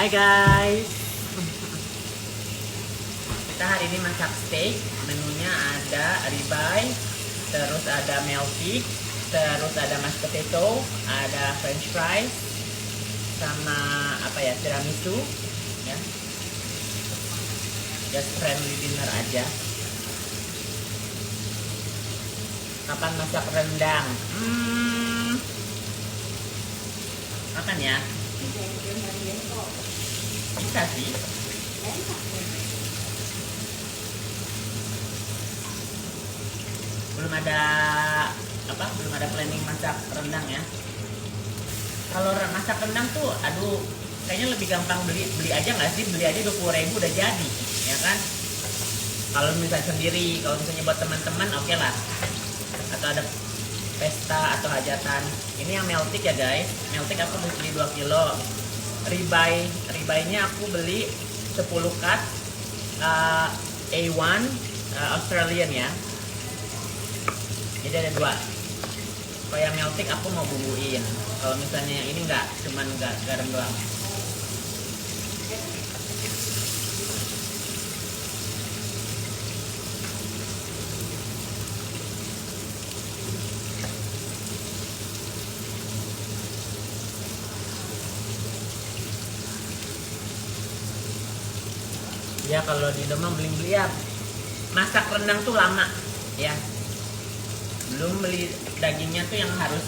Hai guys, kita hari ini masak steak. Menunya ada ribeye, terus ada melty, terus ada mashed potato, ada french fries, sama apa ya, tiramisu ya. Just friendly dinner aja. Kapan masak rendang? Makan ya? Bisa sih. Belum ada planning masak rendang ya. Kalau masak rendang tuh, aduh, kayaknya lebih gampang beli aja nggak sih? Beli aja 20.000 udah jadi, ya kan? Kalau misalnya sendiri, kalau misalnya buat teman-teman, oke lah. Atau ada pesta atau hajatan. Ini yang meltik ya guys. Meltik aku beli 2 kilo. Ribeye-nya aku beli 10 cut A1 Australian ya. Jadi ada 2. Kalau yang meltik aku mau bumbuin. Kalau misalnya yang ini enggak, cuman garam doang. Ya kalau di rumah beli ya, masak rendang tuh lama ya. Belum beli dagingnya tuh yang harus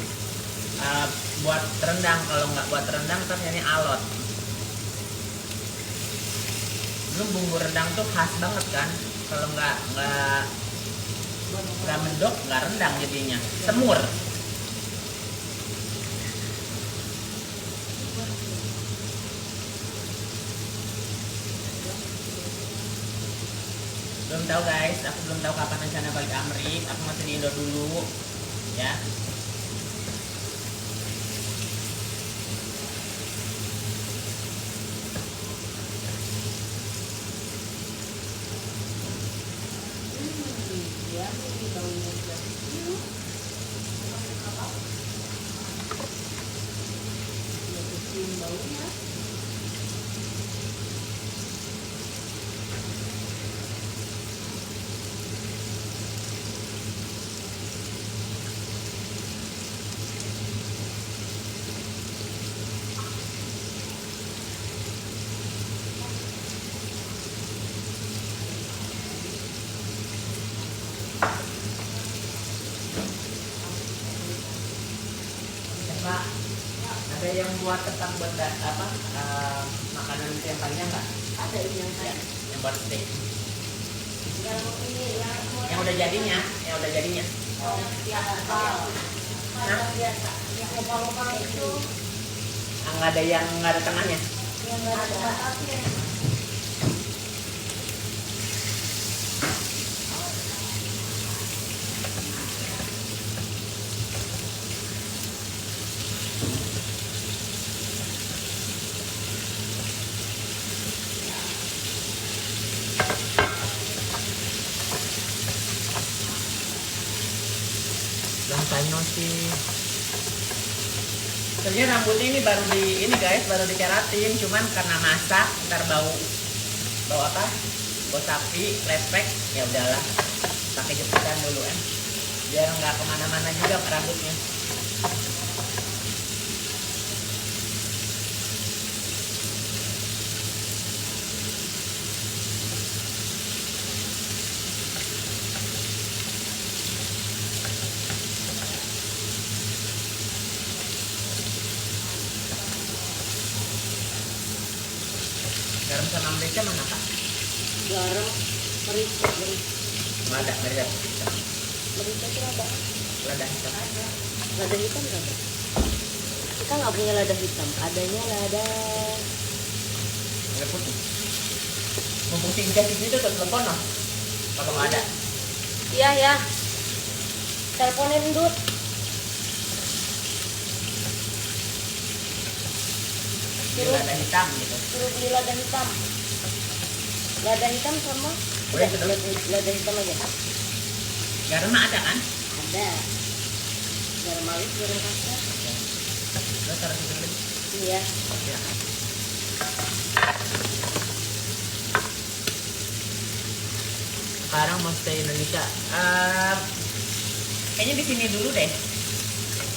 buat rendang. Kalau nggak buat rendang ternyata alot. Belum bumbu rendang tuh khas banget kan. Kalau nggak mendok nggak rendang jadinya, semur. Belum tahu guys, aku belum tahu kapan rencana balik Amerika. Aku masih di Indo dulu ya. Ada yang buat tempat buat makanan yang panjang nggak? Ada yang Ya, yang buat steak. Yang udah jadinya, Oh, yang lokal. Yang biasa, yang lokal itu. Nggak ada yang nggak ada tengahnya. Yang nggak ada batasnya. Langsanya sih. Sebenarnya rambutnya ini baru di keratin, cuman karena masak ntar bau apa? Bau sapi, lepek, ya udahlah. Pakai jepitan dulu kan. Biar nggak kemana-mana juga rambutnya. Garam sama merica mana Pak? Garam, merica. Nggak ada, merica. Merica itu ada. Lada hitam. Lada hitam nggak ada. Kita nggak punya lada hitam. Adanya lada. Merah putih. Mumpung si Ijaz di situ tuh telepon loh. Kalau nggak ada. Iya ya. Teleponin Dut. Ini lada hitam gitu. Suruh beli lada hitam. Lada hitam sama Boleh, betul. lada hitam aja. Garam mah ada kan? Ada. Garam malis, garam kasar. Lo taruh di sini. Iya. Ya. Sekarang mau stay Indonesia. Kayaknya di sini dulu deh.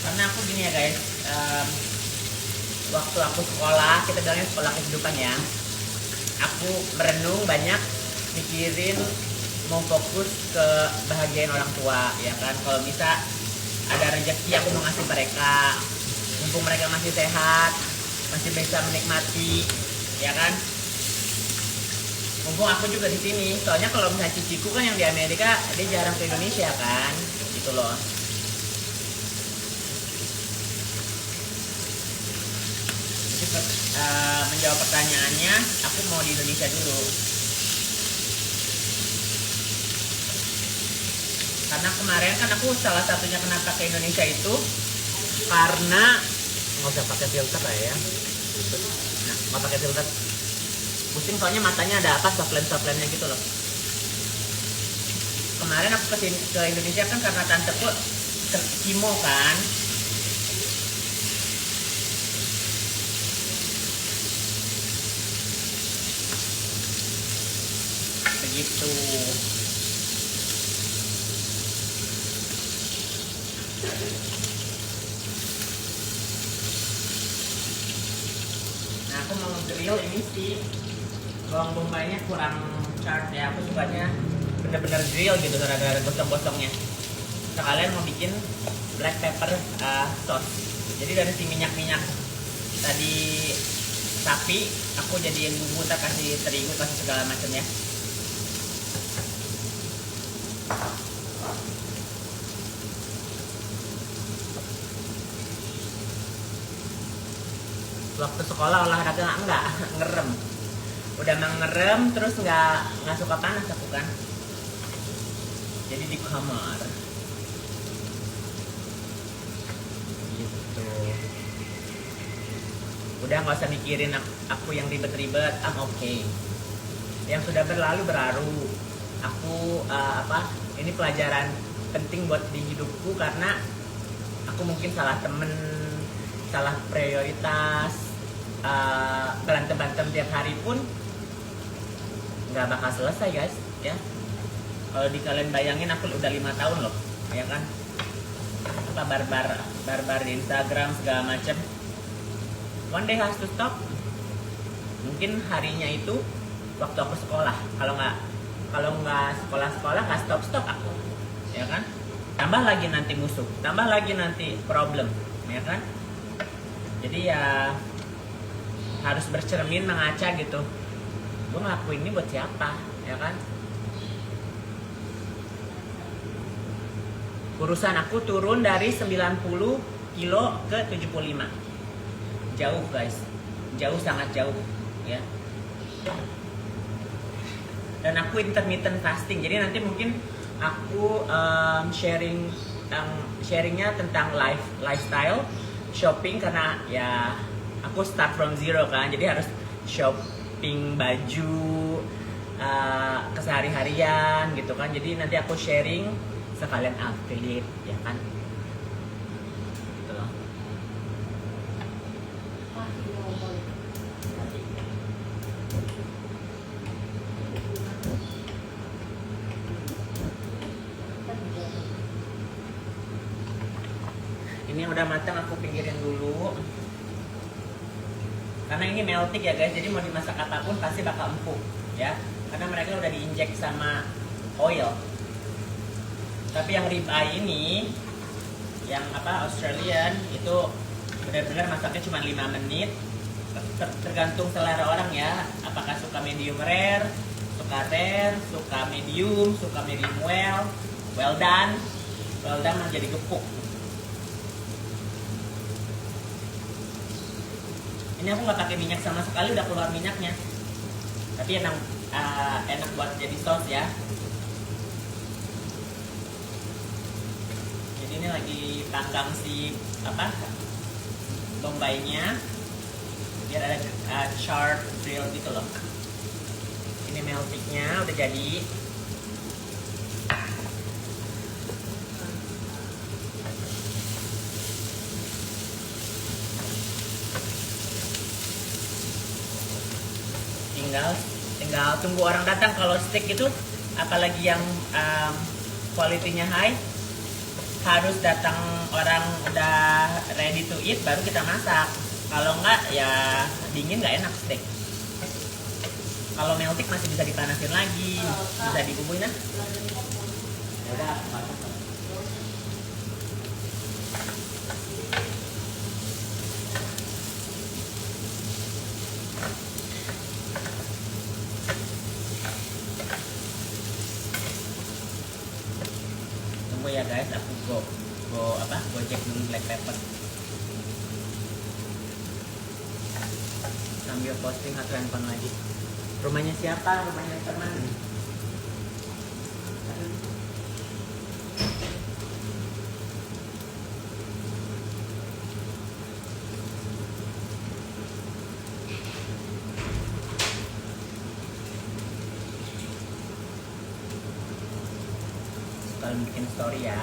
Karena aku gini ya guys. Waktu aku sekolah, kita bilangnya sekolah kehidupan ya. Aku merenung banyak, mikirin mau fokus ke bahagiain orang tua ya kan. Kalau bisa ada rezeki aku mau ngasih mereka, mumpung mereka masih sehat, masih bisa menikmati ya kan. Mumpung aku juga di sini, soalnya kalau misalnya ciciku kan yang di Amerika dia jarang ke Indonesia kan, gitu loh. Jadi menjawab pertanyaannya, aku mau di Indonesia dulu. Karena kemarin kan aku salah satunya kenapa ke Indonesia itu karena nggak usah pakai filter lah ya. Nah, nggak pakai filter. Pusing soalnya matanya ada apa soplen-soplennya gitu loh. Kemarin aku ke Indonesia kan karena tanteku kimo kan. Begitu. Nah aku mau grill ini sih. Bawang bombaynya kurang charred ya, aku sukanya bener-bener grill gitu, gara-gara gosong-gosongnya. Sekalian mau bikin black pepper sauce. Jadi dari si minyak-minyak tadi sapi, aku jadiin bumbu, tak kasih terigu, kasih segala macam ya. Waktu sekolah olahraga enggak ngerem. Udah ngerem terus nggak suka panas aku kan, jadi di kamar gitu. Udah nggak usah mikirin aku yang ribet-ribet, okay. Yang sudah berlalu. Aku ini pelajaran penting buat di hidupku, karena aku mungkin salah temen, salah prioritas, berantem tiap hari pun nggak bakal selesai guys ya. Kalau kalian bayangin aku udah 5 tahun loh ya kan, apa barbar di Instagram segala macem. One day has to stop. Mungkin harinya itu waktu aku sekolah, kalau nggak sekolah nggak stop aku ya kan. Tambah lagi nanti musuh, tambah lagi nanti problem ya kan. Jadi ya harus bercermin, mengaca gitu. Gue ngelakuin ini buat siapa, ya kan? Urusan aku turun dari 90 kilo ke 75. Jauh guys, jauh, sangat jauh ya. Dan aku intermittent fasting, jadi nanti mungkin aku sharingnya tentang lifestyle, shopping, karena ya aku start from zero kan, jadi harus shopping baju, kesehari-harian gitu kan. Jadi nanti aku sharing sekalian affiliate ya kan. Gitu loh. Ini udah matang, aku pinggirin dulu. Karena ini melting ya guys, jadi mau dimasak apapun pasti bakal empuk ya. Karena mereka udah diinjek sama oil. Tapi yang rib eye ini, yang Australian, itu benar-benar masaknya cuma 5 menit. Tergantung selera orang ya. Apakah suka medium rare, suka medium well done menjadi gepuk. Ini aku nggak pakai minyak sama sekali, udah keluar minyaknya. Tapi enak buat jadi sauce ya. Jadi ini lagi panggang si bombaynya biar ada charred grill gitu loh. Ini meltingnya udah jadi. tinggal tunggu orang datang. Kalau steak itu apalagi yang quality-nya high, harus datang orang udah ready to eat baru kita masak. Kalau enggak ya dingin nggak enak steak. Kalau meltik masih bisa dipanasin lagi, bisa dibubuhin nah. Ya udah, masak. Tunggu ya guys, aku gojek dulu black pepper. Sambil posting atau handphone lagi. Rumahnya siapa? Rumahnya teman. Sekalian bikin story ya.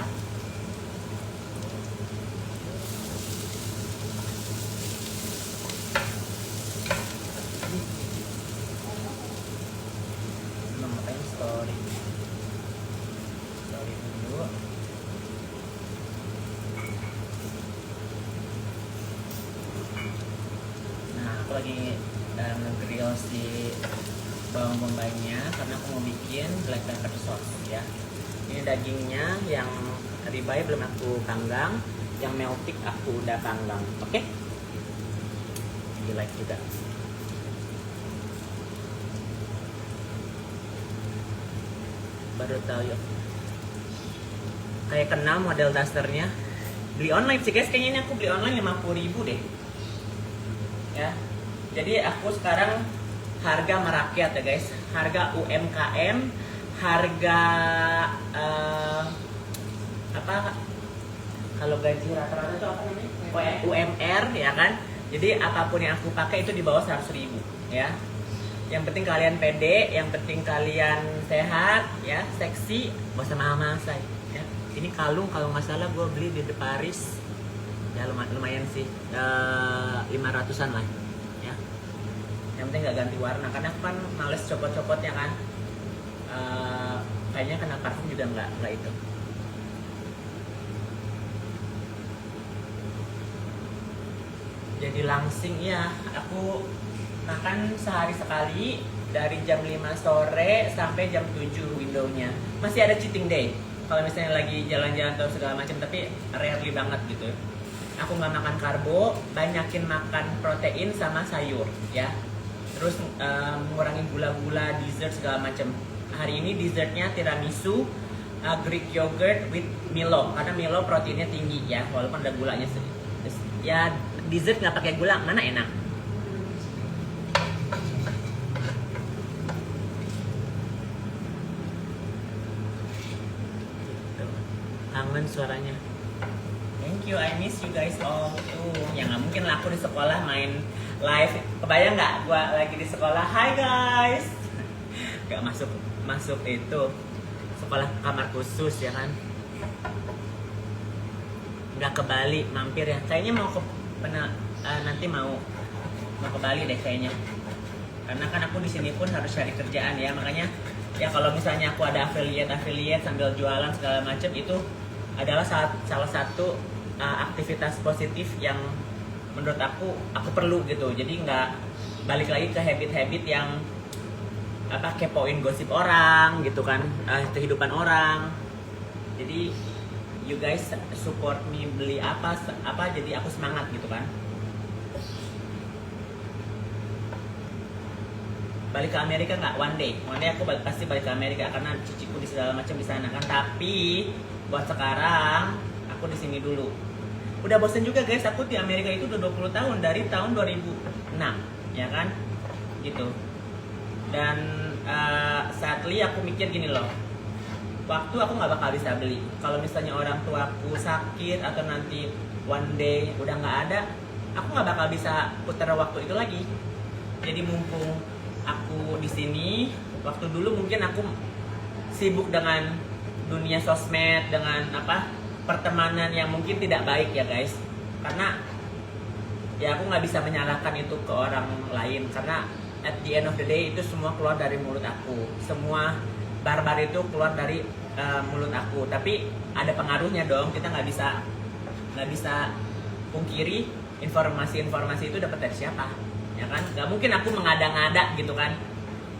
Story dulu. Nah, aku lagi nge-grill si bawang bombaynya karena aku mau bikin black pepper sauce ya. Ini dagingnya yang ribeye belum aku panggang, yang meltik aku udah panggang. Oke? Di like juga. Baru tahu yuk. Kayak kenal model dasternya. Beli online sih guys, kayaknya ini aku beli online 50.000 deh. Ya. Jadi aku sekarang harga merakyat ya guys. Harga UMKM, harga apa? Kalau gaji rata-rata itu apa namanya? UMR ya kan. Jadi apapun yang aku pakai itu di bawah 100.000 ya. Yang penting kalian pede, yang penting kalian sehat, ya, seksi, gak usah mahal-mahal say. Ya. Ini kalung kalau nggak salah gue beli di The Paris, ya lumayan sih, 500-an lah, ya. Yang penting nggak ganti warna, karena aku kan males copot-copotnya kan. Kayaknya kena parfum juga nggak itu. Jadi langsing ya, aku makan sehari sekali dari jam 5 sore sampai jam 7 windownya. Masih ada cheating day kalau misalnya lagi jalan-jalan atau segala macam, tapi rarely banget gitu. Aku nggak makan karbo, banyakin makan protein sama sayur ya. Terus mengurangi gula-gula, dessert segala macam. Hari ini dessertnya tiramisu, Greek yogurt with Milo, karena Milo proteinnya tinggi ya, walaupun ada gulanya sedikit. Ya dessert nggak pakai gula mana enak. Kangen suaranya. Thank you, I miss you guys all tuh. Ya nggak mungkin lah aku di sekolah main live. Kebayang nggak? Gua lagi di sekolah. Hai guys. Gak masuk itu sekolah kamar khusus ya kan? Nggak ke Bali, mampir ya. Kayaknya mau ke nanti mau ke Bali deh kayaknya. Karena kan aku di sini pun harus cari kerjaan ya, makanya ya kalau misalnya aku ada affiliate sambil jualan segala macam, itu adalah salah satu aktivitas positif yang menurut aku perlu gitu. Jadi nggak balik lagi ke habit-habit yang kepoin gosip orang gitu kan, kehidupan orang. Jadi you guys support me beli apa jadi aku semangat gitu kan. Balik ke Amerika nggak? One day aku pasti balik ke Amerika karena ciciku di segala macam di sana kan. Tapi buat sekarang aku di sini dulu. Udah bosen juga guys, aku di Amerika itu udah 20 tahun, dari tahun 2006 ya kan gitu. Dan sadly aku mikir gini loh, waktu aku nggak bakal bisa beli. Kalau misalnya orang tuaku sakit atau nanti one day udah nggak ada, aku nggak bakal bisa putar waktu itu lagi. Jadi mumpung aku di sini, waktu dulu mungkin aku sibuk dengan dunia sosmed, dengan pertemanan yang mungkin tidak baik ya guys. Karena ya aku nggak bisa menyalahkan itu ke orang lain, karena at the end of the day itu semua keluar dari mulut aku. Semua barbar itu keluar dari mulut aku. Tapi ada pengaruhnya dong. Kita nggak bisa pungkiri informasi itu dapat dari siapa, ya kan? Nggak mungkin aku mengada-ngada gitu kan.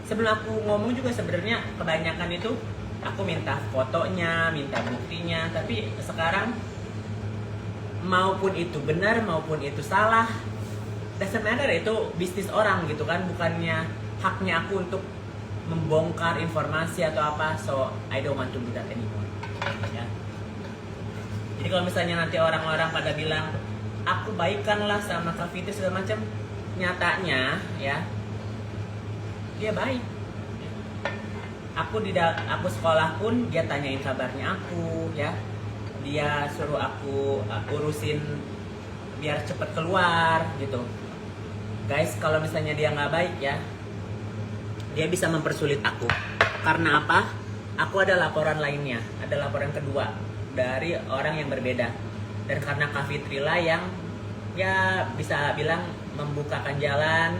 Sebelum aku ngomong juga sebenarnya kebanyakan itu aku minta fotonya, minta buktinya. Tapi sekarang maupun itu benar maupun itu salah, doesn't matter, itu bisnis orang gitu kan, bukannya haknya aku untuk membongkar informasi atau apa. So I don't want to do that anymore, ya. Jadi kalau misalnya nanti orang-orang pada bilang aku baikan lah sama Kak Fitri segala macam, nyatanya ya dia baik. Aku sekolah pun dia tanyain kabarnya aku, ya. Dia suruh aku urusin biar cepet keluar gitu. Guys, kalau misalnya dia nggak baik ya, dia bisa mempersulit aku. Karena apa? Aku ada laporan lainnya, ada laporan kedua dari orang yang berbeda. Dan karena Kak Fitri lah yang ya bisa bilang membukakan jalan,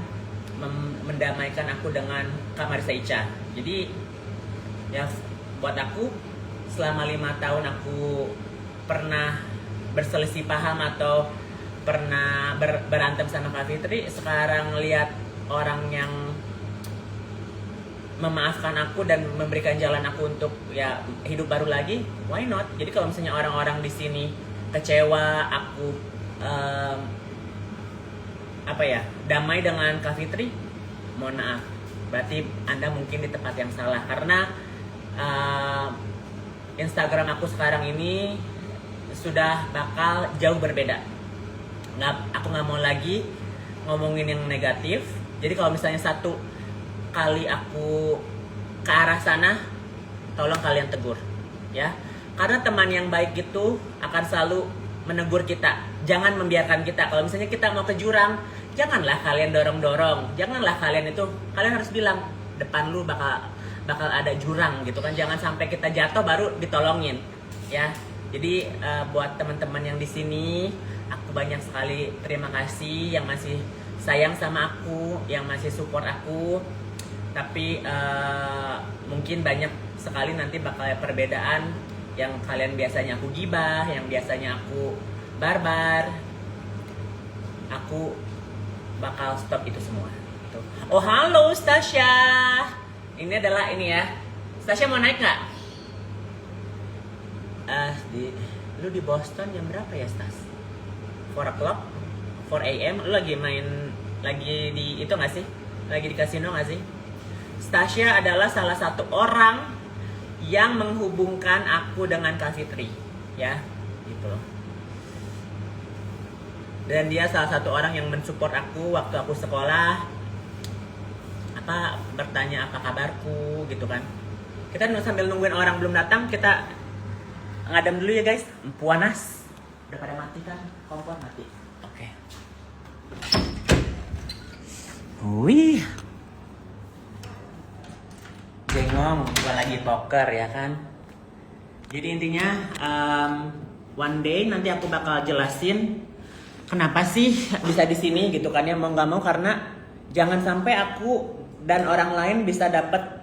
mendamaikan aku dengan Kak Marissa Ica. Jadi ya buat aku selama 5 tahun aku pernah berselisih paham atau pernah berantem sama Kak Fitri, sekarang lihat orang yang memaafkan aku dan memberikan jalan aku untuk ya hidup baru lagi, why not? Jadi kalau misalnya orang-orang di sini kecewa aku damai dengan Kak Fitri, mohon maaf, berarti Anda mungkin di tempat yang salah. Karena Instagram aku sekarang ini sudah bakal jauh berbeda. Aku nggak mau lagi ngomongin yang negatif. Jadi kalau misalnya satu kali aku ke arah sana, tolong kalian tegur, ya. Karena teman yang baik itu akan selalu menegur kita. Jangan membiarkan kita. Kalau misalnya kita mau ke jurang, janganlah kalian dorong-dorong. Janganlah kalian harus bilang depan lu bakal ada jurang gitu kan. Jangan sampai kita jatuh baru ditolongin, ya. Jadi buat teman-teman yang di sini, aku banyak sekali terima kasih yang masih sayang sama aku, yang masih support aku. Tapi mungkin banyak sekali nanti bakal perbedaan, yang kalian biasanya aku gibah, yang biasanya aku barbar. Aku bakal stop itu semua. Tuh. Oh halo Stasya, ini adalah ini ya. Stasya mau naik nggak? Lu di Boston jam berapa ya Stas? 4 o'clock? 4 AM? Lu lagi di itu nggak sih? Lagi di kasino nggak sih? Stasya adalah salah satu orang yang menghubungkan aku dengan Kak Fitri, ya, gitu loh. Dan dia salah satu orang yang mensupport aku waktu aku sekolah, bertanya apa kabarku, gitu kan. Kita sambil nungguin orang belum datang, kita ngadem dulu ya guys. Panas. Udah pada mati kan? Kompor mati. Oke. Wih. Jengong, gua lagi poker ya kan. Jadi intinya one day nanti aku bakal jelasin kenapa sih bisa di sini gitu kan ya, mau nggak mau, karena jangan sampai aku dan orang lain bisa dapat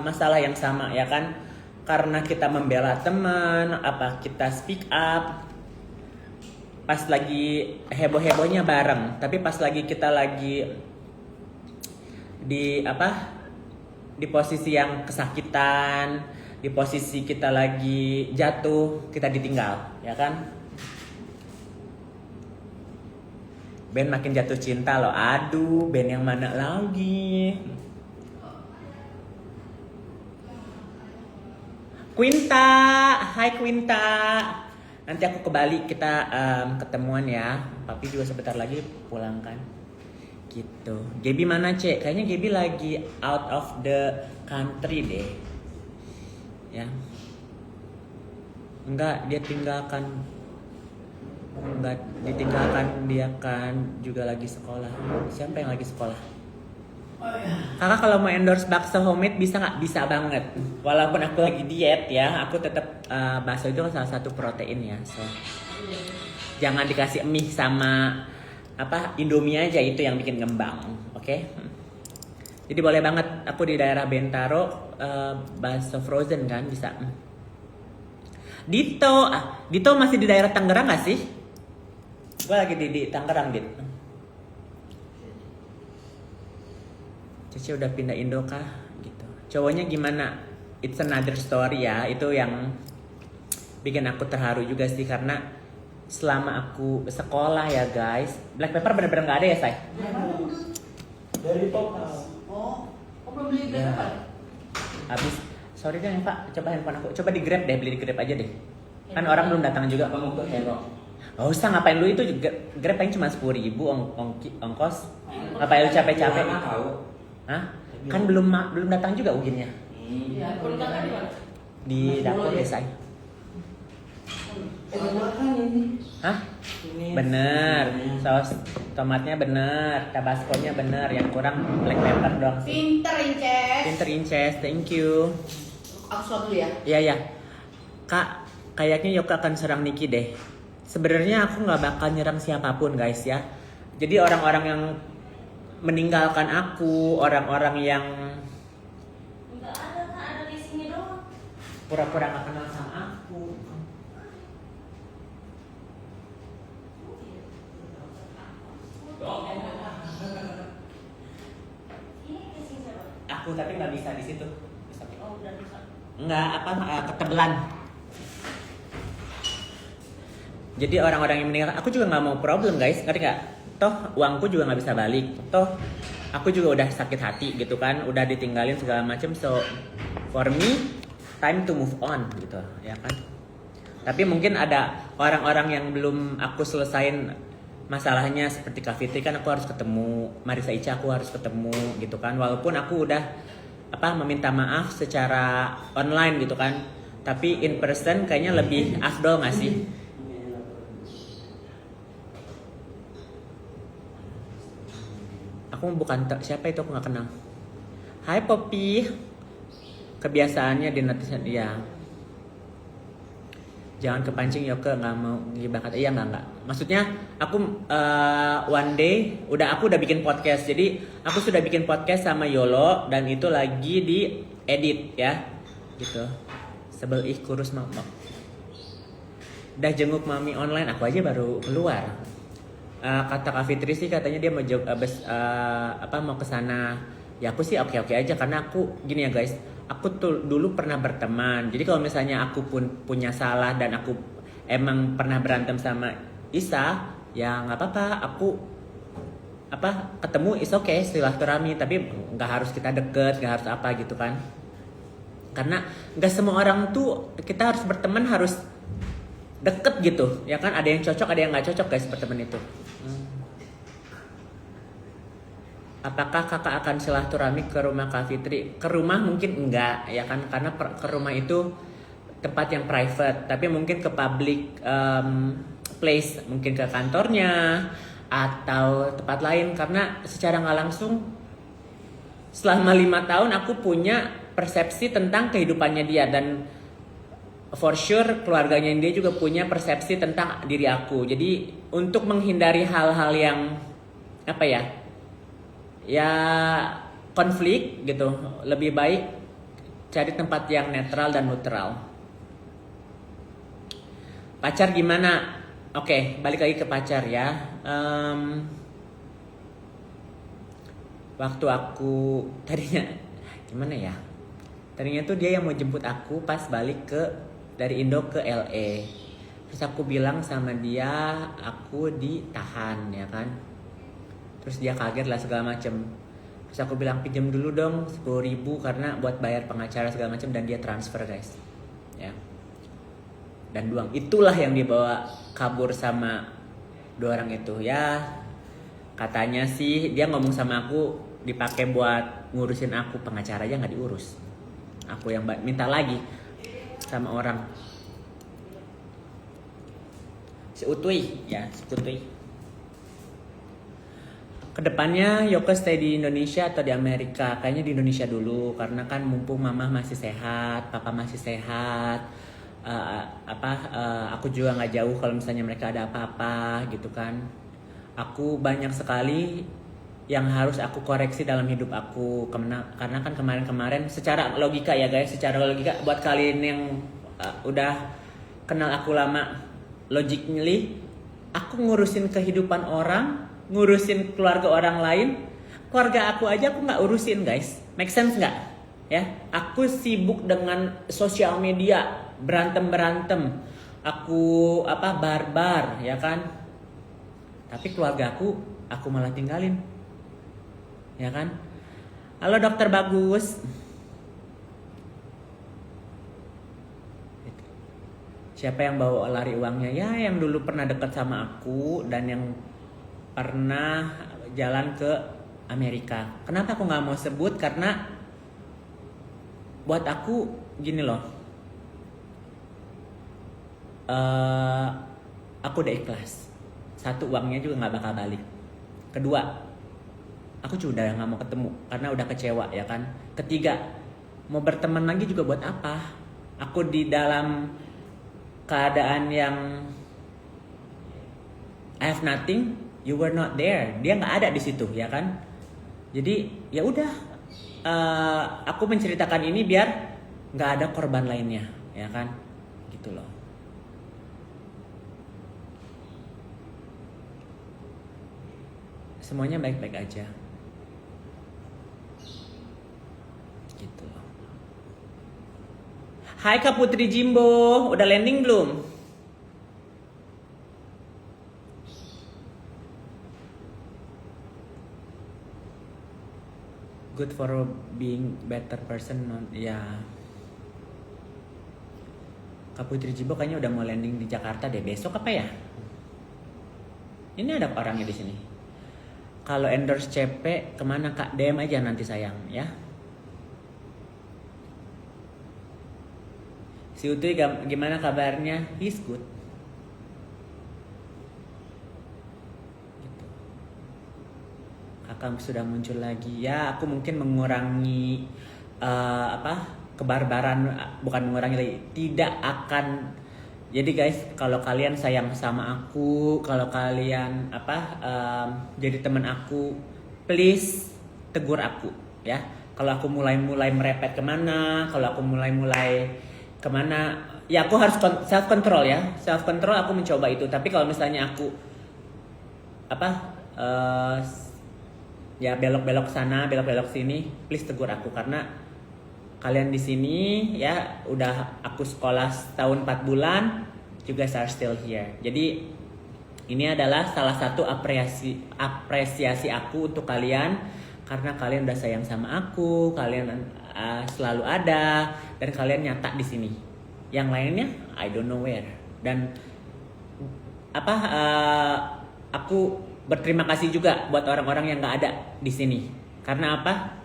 masalah yang sama ya kan. Karena kita membela teman, kita speak up pas lagi heboh-hebohnya bareng, tapi pas lagi kita lagi di posisi yang kesakitan, di posisi kita lagi jatuh, kita ditinggal, ya kan? Ben makin jatuh cinta loh. Aduh, Ben yang mana lagi? Quinta, hai Quinta. Nanti aku ke Bali, kita ketemuan ya. Papi juga sebentar lagi pulang kan. Gitu. Gaby mana Cek? Kayaknya Gaby lagi out of the country deh. Ya. Enggak, dia ditinggalkan, dia kan juga lagi sekolah. Siapa yang lagi sekolah? Kakak kalau mau endorse bakso homemade bisa nggak? Bisa banget. Walaupun aku lagi diet ya, aku tetap bakso itu salah satu protein ya. So jangan dikasih mie sama Indomie aja, itu yang bikin ngembang. Oke? Jadi boleh banget aku di daerah Bentaro, bakso frozen kan bisa. Dito masih di daerah Tangerang gak sih? Gue lagi di Tangerang, Dit. Cici udah pindah Indo kah? Gitu. Cowoknya gimana? It's another story ya. Itu yang bikin aku terharu juga sih karena selama aku sekolah ya guys, black pepper bener-bener nggak ada ya say? Dari total. Oh, belum beli Ya. berapa? Habis, sorry deh Pak, coba handphone aku, coba di Grab deh, beli di Grab aja deh. Kan orang belum datang juga. Kamu ke Hero. Gak usah ngapain lu itu juga, Grab paling cuma 10.000 ongkos. Ngapain lu capek-capek? Mana tahu? Hah? Kan belum datang juga uginnya. Iya, perlu datang di mana? Di dapur ya say. Makan ini. Hah? Ini. Bener, saus tomatnya bener, tabasconya bener, yang kurang black pepper doang sih. Pinter, Inces. Pinter Inces, thank you. Aku suap dulu ya. Iya ya, Kak, kayaknya Yoka akan serang Niki deh. Sebenarnya aku nggak bakal nyerang siapapun guys ya. Jadi orang-orang yang meninggalkan aku, orang-orang yang Enggak ada, Kak, ada di sini doang. pura-pura nggak kenal sama aku. Ini di sini siapa? Aku tapi nggak bisa di situ. Oh, udah bisa. Nggak ketebelan. Jadi orang-orang yang meninggal, aku juga nggak mau problem guys, ngerti nggak? Toh uangku juga nggak bisa balik, toh aku juga udah sakit hati gitu kan, udah ditinggalin segala macem, so for me time to move on gitu, ya kan? Tapi mungkin ada orang-orang yang belum aku selesain masalahnya seperti Kak Fitri kan aku harus ketemu, Marisa Ica aku harus ketemu gitu kan, walaupun aku udah meminta maaf secara online gitu kan, tapi in person kayaknya lebih afdol nggak sih? Aku bukan siapa itu, aku nggak kenal. Hai Poppy. Kebiasaannya di netizen ya. Jangan kepancing Yoke, nggak mau ngibah kata. Iya nggak. Maksudnya aku one day aku udah bikin podcast. Jadi aku sudah bikin podcast sama Yolo dan itu lagi di edit ya. Gitu. Sebel kurus mau. Udah jenguk mami online, aku aja baru keluar. Kata Kak Fitri sih katanya dia mau mau ke sana. Ya aku sih oke aja karena aku gini ya guys, aku tuh dulu pernah berteman. Jadi kalau misalnya aku pun punya salah dan aku emang pernah berantem sama Isa, ya nggak apa-apa. Aku ketemu is oke, silaturahmi, tapi nggak harus kita deket, nggak harus apa gitu kan. Karena nggak semua orang tuh kita harus berteman harus deket gitu, ya kan? Ada yang cocok, ada yang nggak cocok guys berteman itu. Apakah kakak akan silaturahmi ke rumah Kak Fitri? Ke rumah mungkin enggak, ya kan? Karena ke rumah itu tempat yang private, tapi mungkin ke public place, mungkin ke kantornya atau tempat lain. Karena secara nggak langsung selama 5 tahun aku punya persepsi tentang kehidupannya dia dan for sure keluarganya dia juga punya persepsi tentang diri aku. Jadi untuk menghindari hal-hal yang ya konflik gitu, lebih baik cari tempat yang netral dan neutral. Pacar gimana? Oke, balik lagi ke pacar ya. Waktu aku tadinya gimana ya? Tadinya tuh dia yang mau jemput aku pas balik dari Indo ke LA. Terus aku bilang sama dia aku ditahan ya kan. Terus dia kaget lah segala macem. Terus aku bilang pinjam dulu dong 10.000 karena buat bayar pengacara segala macem, dan dia transfer guys. Ya. Dan doang. Itulah yang dibawa kabur sama 2 orang itu ya. Katanya sih dia ngomong sama aku dipakai buat ngurusin aku, pengacara aja nggak diurus. Aku yang minta lagi sama orang. Si Utuy. Kedepannya Yoke stay di Indonesia atau di Amerika? Kayaknya di Indonesia dulu karena kan mumpung mama masih sehat, papa masih sehat. Aku juga nggak jauh kalau misalnya mereka ada apa-apa gitu kan. Aku banyak sekali yang harus aku koreksi dalam hidup aku. Karena kan kemarin secara logika ya guys, secara logika buat kalian yang udah kenal aku lama, logically aku ngurusin kehidupan orang, ngurusin keluarga orang lain, keluarga aku aja aku nggak urusin guys. Make sense nggak? Ya, aku sibuk dengan sosial media, berantem, aku barbar, ya kan? Tapi keluarga aku malah tinggalin, ya kan? Halo dokter bagus. Siapa yang bawa lari uangnya? Ya, yang dulu pernah dekat sama aku dan yang pernah jalan ke Amerika. Kenapa aku nggak mau sebut? Karena buat aku gini loh, aku udah ikhlas. Satu, uangnya juga nggak bakal balik. Kedua, aku juga udah nggak mau ketemu karena udah kecewa, ya kan. Ketiga, mau berteman lagi juga buat apa? Aku di dalam keadaan yang I have nothing, you were not there. Dia nggak ada di situ, ya kan. Jadi ya udah, aku menceritakan ini biar nggak ada korban lainnya, ya kan, gitu loh. Semuanya baik-baik aja, gitu loh. Hai Kak Putri Jimbo, udah landing belum? Good for being better person, ya. Kak Putri Jimbo kayaknya udah mau landing di Jakarta deh. Besok apa ya? Ini ada orangnya di sini. Kalau endorse CP kemana Kak? DM aja nanti sayang, ya. Si Utuy gimana kabarnya? He's good. Gitu. Kakak sudah muncul lagi. Ya, aku mungkin mengurangi kebarbaran, bukan mengurangi lagi. Tidak akan. Jadi guys, kalau kalian sayang sama aku, kalau kalian jadi teman aku, please tegur aku, ya. Kalau aku mulai merepet kemana, kalau aku mulai kemana, ya aku harus self control, ya. Self control aku mencoba itu. Tapi kalau misalnya aku ya belok sana, belok sini, please tegur aku karena kalian di sini ya udah aku sekolah setahun 4 bulan, you guys are still here. Jadi ini adalah salah satu apresiasi aku untuk kalian karena kalian udah sayang sama aku, kalian selalu ada dan kalian nyata di sini. Yang lainnya I don't know where. Dan aku berterima kasih juga buat orang-orang yang nggak ada di sini. Karena apa?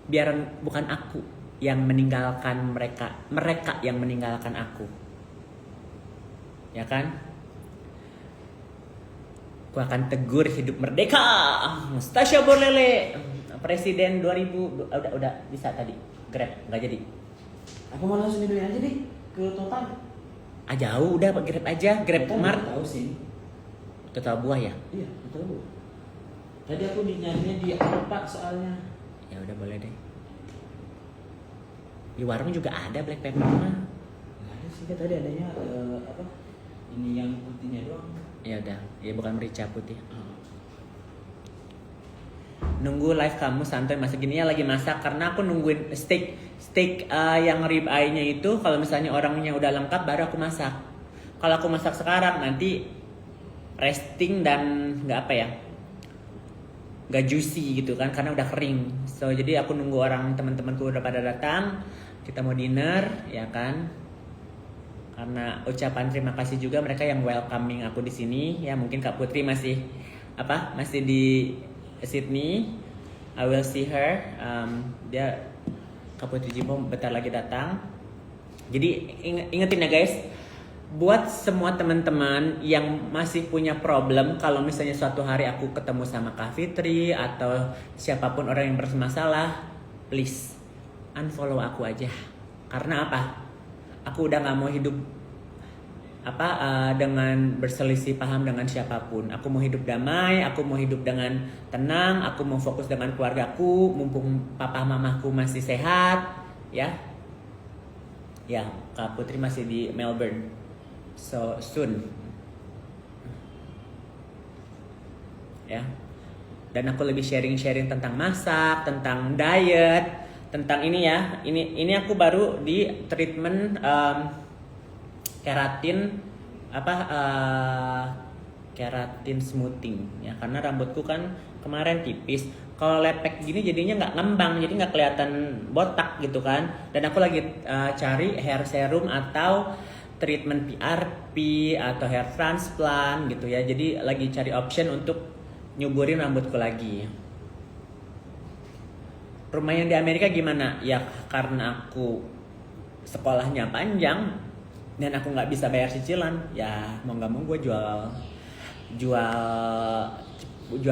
Biar bukan aku yang meninggalkan mereka yang meninggalkan aku, ya kan? Aku akan tegur hidup merdeka, Mustasya Borlele, Presiden 2000 udah bisa tadi, Grab nggak jadi. Aku malah langsung dibeli aja deh ke Total. Jauh udah Grab aja, Grab Mart. Tahu sih. Total Buah ya? Iya, betul. Tadi aku nyarinya di Alfa soalnya. Ya udah boleh deh. Di warung juga ada black pepper mah. Nggak ada sih, tadi adanya ini yang putihnya doang. Ya udah, ya bukan merica putih. Nunggu live kamu santai masak gini ya, lagi masak karena aku nungguin steak yang rib eye-nya itu kalau misalnya orangnya udah lengkap baru aku masak. Kalau aku masak sekarang nanti resting dan nggak juicy gitu kan karena udah kering. So jadi aku nunggu orang teman-temanku udah pada datang, kita mau dinner ya kan. Karena ucapan terima kasih juga mereka yang welcoming aku di sini ya. Mungkin Kak Putri masih di Sydney. I will see her. Dia Kak Putri Jimbo bentar lagi datang. Jadi ingetin ya guys, buat semua teman-teman yang masih punya problem, kalau misalnya suatu hari aku ketemu sama Kak Fitri atau siapapun orang yang bermasalah, please unfollow aku aja. Karena apa? Aku udah nggak mau hidup dengan berselisih paham dengan siapapun. Aku mau hidup damai, aku mau hidup dengan tenang, aku mau fokus dengan keluargaku, mumpung papa mamaku masih sehat, ya. Ya, Kak Putri masih di Melbourne. So soon. Ya. Dan aku lebih sharing-sharing tentang masak, tentang diet, tentang ini ya. Ini aku baru di treatment keratin keratin smoothing ya, karena rambutku kan kemarin tipis. Kalau lepek gini jadinya nggak ngembang, jadi nggak kelihatan botak gitu kan. Dan aku lagi cari hair serum atau treatment PRP atau hair transplant gitu ya. Jadi lagi cari option untuk nyuburin rambutku lagi. Rumah yang di Amerika gimana? Ya karena aku sekolahnya panjang dan aku nggak bisa bayar cicilan, ya mau nggak mau gue jual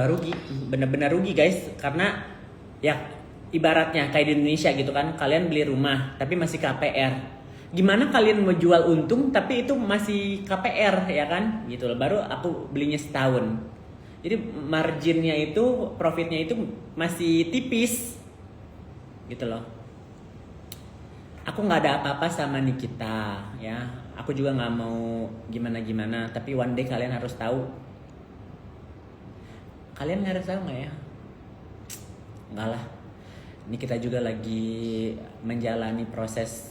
rugi, bener-bener rugi guys. Karena ya ibaratnya kayak di Indonesia gitu kan, kalian beli rumah tapi masih KPR. Gimana kalian mau jual untung tapi itu masih KPR ya kan, gitu loh. Baru aku belinya setahun, jadi marginnya itu, profitnya itu masih tipis, gitu loh. Aku nggak ada apa-apa sama Nikita ya, aku juga nggak mau gimana-gimana, tapi one day kalian harus tahu. Kalian harus tahu nggak ya? Nggak lah, ini kita juga lagi menjalani proses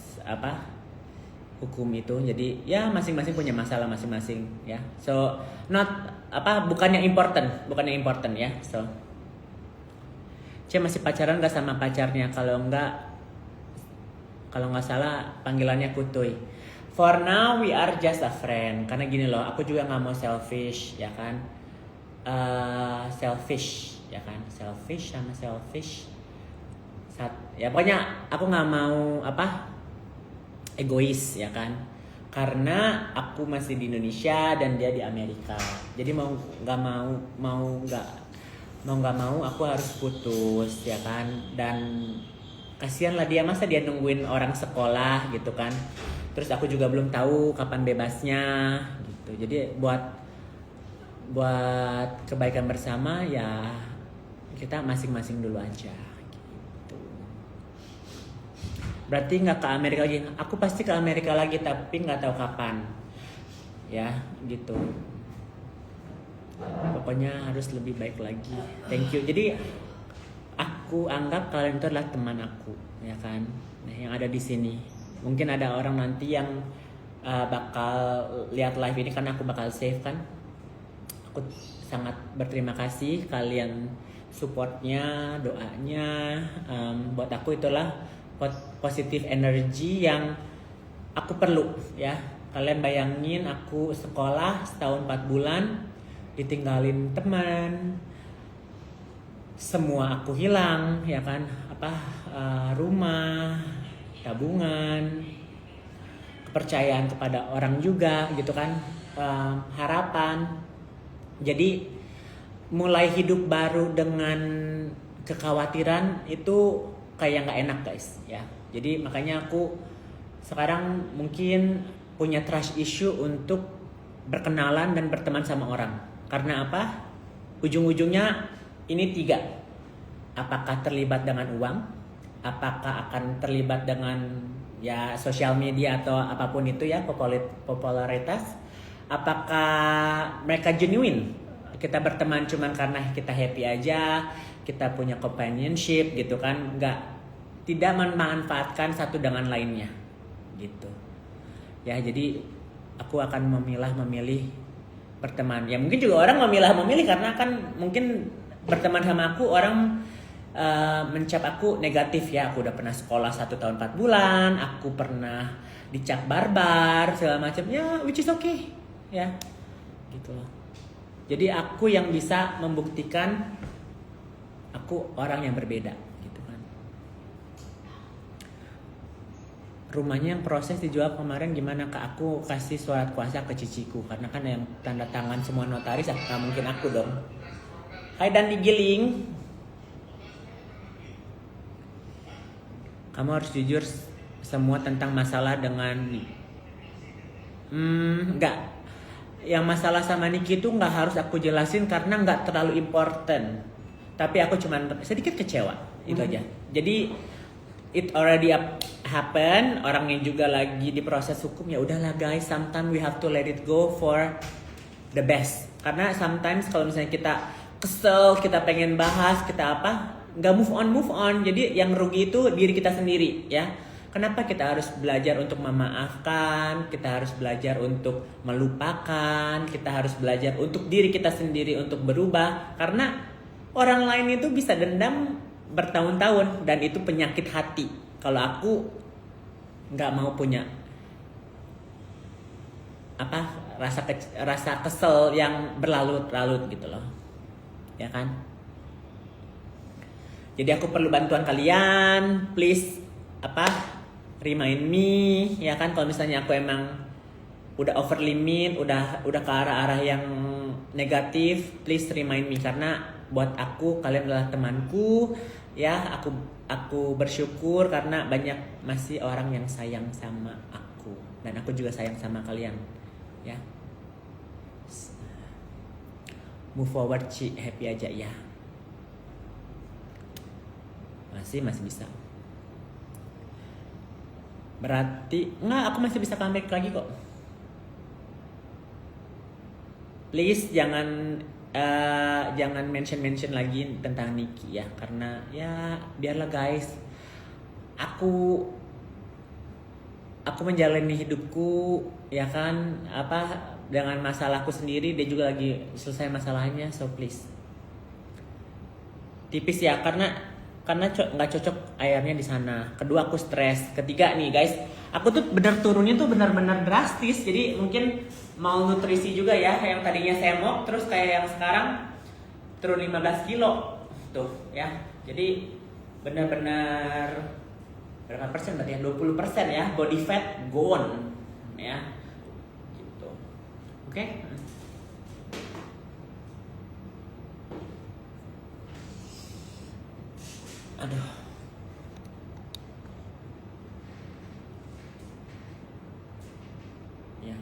hukum itu, jadi ya masing-masing punya masalah masing-masing ya. So bukan yang important ya. So masih pacaran nggak sama pacarnya? Kalau nggak salah panggilannya kutuy. For now we are just a friend. Karena gini loh, aku juga nggak mau selfish ya kan. Selfish sama selfish. Ya pokoknya aku nggak mau egois ya kan. Karena aku masih di Indonesia dan dia di Amerika. Jadi mau nggak mau aku harus putus ya kan. Dan kasihan lah dia, masa dia nungguin orang sekolah gitu kan. Terus aku juga belum tahu kapan bebasnya gitu. Jadi buat kebaikan bersama ya kita masing-masing dulu aja gitu. Berarti nggak ke Amerika lagi? Aku pasti ke Amerika lagi tapi nggak tahu kapan ya gitu. Pokoknya harus lebih baik lagi. Thank you. Jadi aku anggap kalian itu adalah teman aku, ya kan? Nah, yang ada di sini. Mungkin ada orang nanti yang bakal lihat live ini karena aku bakal save kan. Aku sangat berterima kasih kalian supportnya, doanya. Buat aku itulah positive energy yang aku perlu ya. Kalian bayangin aku sekolah setahun 4 bulan, ditinggalin teman, semua aku hilang ya kan, rumah, tabungan, kepercayaan kepada orang juga gitu kan, harapan. Jadi mulai hidup baru dengan kekhawatiran itu kayak nggak enak guys ya. Jadi makanya aku sekarang mungkin punya trust issue untuk berkenalan dan berteman sama orang. Karena apa? Ujung-ujungnya ini 3. Apakah terlibat dengan uang? Apakah akan terlibat dengan ya sosial media atau apapun itu ya, popularitas? Apakah mereka genuine? Kita berteman cuman karena kita happy aja, kita punya companionship gitu kan, tidak memanfaatkan satu dengan lainnya gitu. Ya jadi aku akan memilih berteman. Ya mungkin juga orang memilih karena kan mungkin berteman sama aku orang mencap aku negatif ya. Aku udah pernah sekolah 1 tahun 4 bulan, aku pernah dicap barbar segala macam ya, which is okay ya gitu loh. Jadi aku yang bisa membuktikan aku orang yang berbeda gitu kan. Rumahnya yang proses dijual kemarin gimana Kak? Aku kasih surat kuasa ke ciciku karena kan yang tanda tangan semua notaris nggak mungkin aku dong. Hai dan digiling. Kamu harus jujur semua tentang masalah dengan Nggak. Yang masalah sama Niki itu nggak harus aku jelasin karena nggak terlalu important. Tapi aku cuman sedikit kecewa, itu aja. Jadi it already happen, orangnya juga lagi diproses hukum, ya udahlah guys, sometimes we have to let it go for the best. Karena sometimes kalau misalnya kita kesel, kita pengen bahas, kita apa, nggak move on. Jadi yang rugi itu diri kita sendiri, ya. Kenapa kita harus belajar untuk memaafkan, kita harus belajar untuk melupakan, kita harus belajar untuk diri kita sendiri untuk berubah. Karena orang lain itu bisa dendam bertahun-tahun dan itu penyakit hati. Kalau aku nggak mau punya apa rasa kesel yang berlarut-larut gitu loh, ya kan? Jadi aku perlu bantuan kalian, please remind me, ya kan? Kalau misalnya aku emang udah over limit, udah ke arah-arah yang negatif, please remind me. Karena buat aku kalian adalah temanku, ya. Aku bersyukur karena banyak masih orang yang sayang sama aku dan aku juga sayang sama kalian, ya. Move forward, Ci, happy aja ya. Masih bisa. Berarti aku masih bisa comeback lagi kok. Please jangan mention lagi tentang Niki ya, karena ya biarlah guys. Aku menjalani hidupku, ya kan, dengan masalahku sendiri. Dia juga lagi selesai masalahnya, so please. Tipis ya, karena nggak cocok airnya di sana. Kedua, aku stres. Ketiga nih guys, aku tuh turunnya tuh benar-benar drastis. Jadi mungkin malnutrisi juga ya. Yang tadinya semok terus kayak yang sekarang turun 15 kilo tuh ya. Jadi benar-benar berapa persen berarti ya? 20% ya. Body fat gone ya. Gitu. Oke? Aduh. Ya.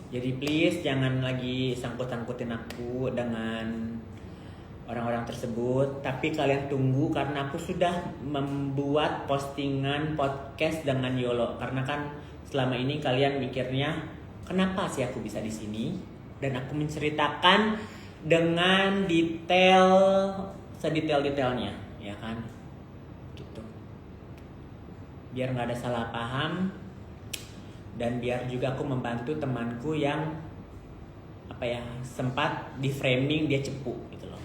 Jadi please jangan lagi sangkut-sangkutin aku dengan orang-orang tersebut. Tapi kalian tunggu, karena aku sudah membuat postingan podcast dengan Yolo. Karena kan selama ini kalian mikirnya kenapa sih aku bisa di sini? Dan aku menceritakan dengan sedetail-detailnya, ya kan, gitu. Biar nggak ada salah paham dan biar juga aku membantu temanku yang sempat di framing dia cepu gitu loh.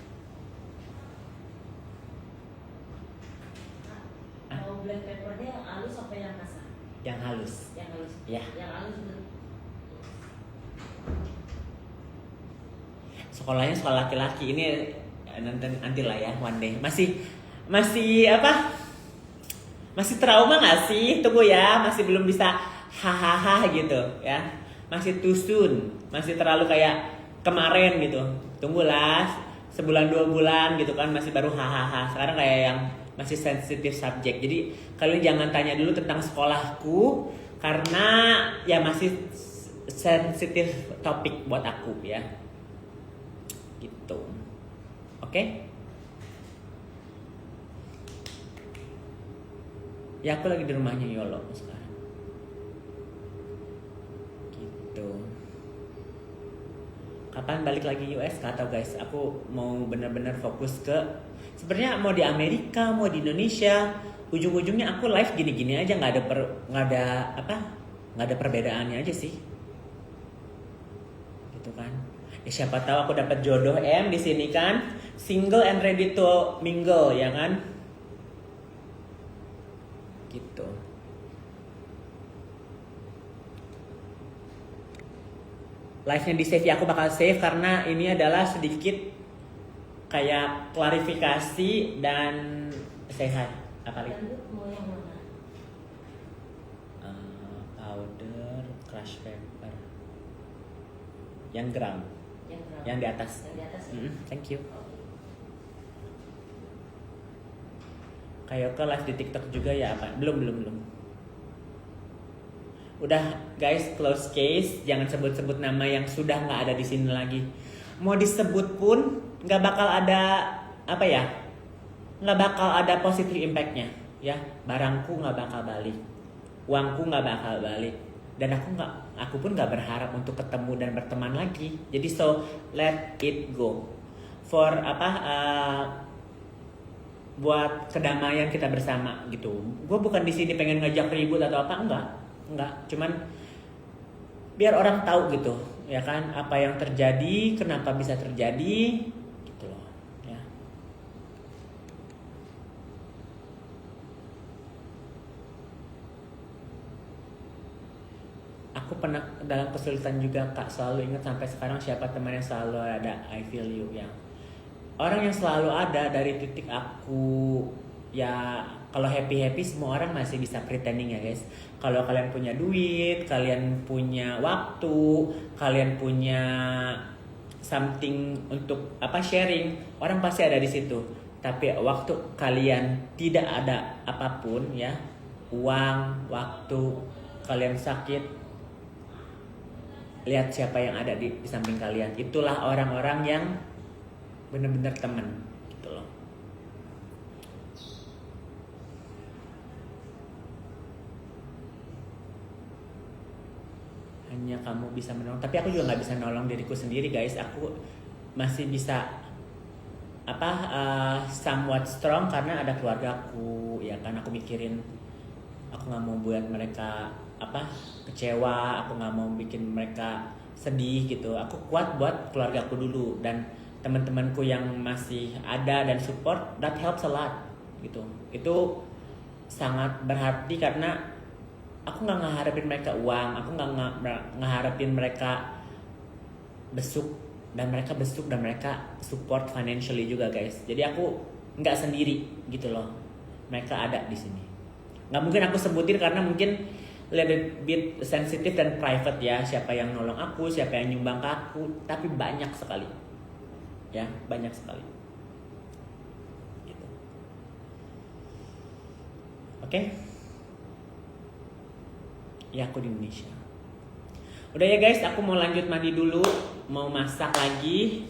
Kalau black peppernya yang halus apa yang kasar? Yang halus. Yang halus. Ya. Yang halus itu. Sekolahnya sekolah laki-laki, ini nanti lah ya, one day. Masih masih trauma nggak sih? Tunggu ya, masih belum bisa hahaha gitu ya. Masih too soon, masih terlalu kayak kemarin gitu. Tunggulah sebulan 2 bulan gitu kan, masih baru hahaha. Sekarang kayak yang masih sensitif subjek. Jadi kalian jangan tanya dulu tentang sekolahku karena ya masih sensitif topik buat aku ya. Gitu. Oke? Ya aku lagi di rumahnya Yolo sekarang. Gitu. Kapan balik lagi US? Gak tau guys. Aku mau benar-benar fokus ke, sebenarnya mau di Amerika, mau di Indonesia. Ujung-ujungnya aku live gini-gini aja, nggak ada perbedaannya aja sih. Gitu kan. Ya siapa tahu aku dapat jodoh di sini kan, single and ready to mingle ya kan, gitu. Live-nya di save ya, aku bakal save karena ini adalah sedikit kayak klarifikasi dan sehat. Apa lagi? Mau yang mana? Powder, crush pepper, yang gram. Yang di atas. Yang di atas ya? Thank you. Kayak ke live di TikTok juga ya apa? Belum. Udah guys, close case. Jangan sebut-sebut nama yang sudah nggak ada di sini lagi. Mau disebut pun nggak bakal ada apa ya? Nggak bakal ada positive impactnya, ya. Barangku nggak bakal balik, uangku nggak bakal balik, dan aku pun nggak berharap untuk ketemu dan berteman lagi. Jadi so let it go. For buat kedamaian kita bersama gitu. Gue bukan di sini pengen ngajak ribut atau apa, enggak. Cuman biar orang tahu gitu, ya kan, apa yang terjadi, kenapa bisa terjadi, gitu loh, ya. Aku pernah dalam kesulitan juga Kak, selalu ingat sampai sekarang siapa teman yang selalu ada, I feel you, ya. Orang yang selalu ada dari titik aku, ya kalau happy semua orang masih bisa pretending ya guys. Kalau kalian punya duit, kalian punya waktu, kalian punya something untuk sharing, orang pasti ada di situ. Tapi waktu kalian tidak ada apapun, ya, uang, waktu, kalian sakit, lihat siapa yang ada di samping kalian. Itulah orang-orang yang benar-benar teman gitu loh. Hanya kamu bisa menolong, tapi aku juga nggak bisa nolong diriku sendiri guys. Aku masih bisa somewhat strong karena ada keluargaku, ya kan. Aku mikirin, aku nggak mau buat mereka kecewa, aku nggak mau bikin mereka sedih gitu. Aku kuat buat keluargaku dulu, dan teman-temanku yang masih ada dan support, that helps a lot gitu. Itu sangat berarti karena aku nggak ngeharapin mereka uang, aku nggak ngeharapin mereka besuk, dan mereka support financially juga guys. Jadi aku nggak sendiri gitu loh, mereka ada di sini. Nggak mungkin aku sebutin karena mungkin little bit sensitif dan private ya, siapa yang nolong aku, siapa yang nyumbang ke aku, tapi banyak sekali. Ya, banyak sekali. Gitu. Oke? Ya, aku di Indonesia. Udah ya guys, aku mau lanjut mandi dulu, mau masak lagi.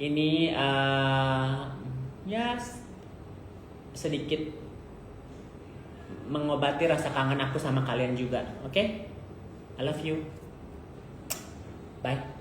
Ini ya sedikit mengobati rasa kangen aku sama kalian juga. Oke? I love you. Bye.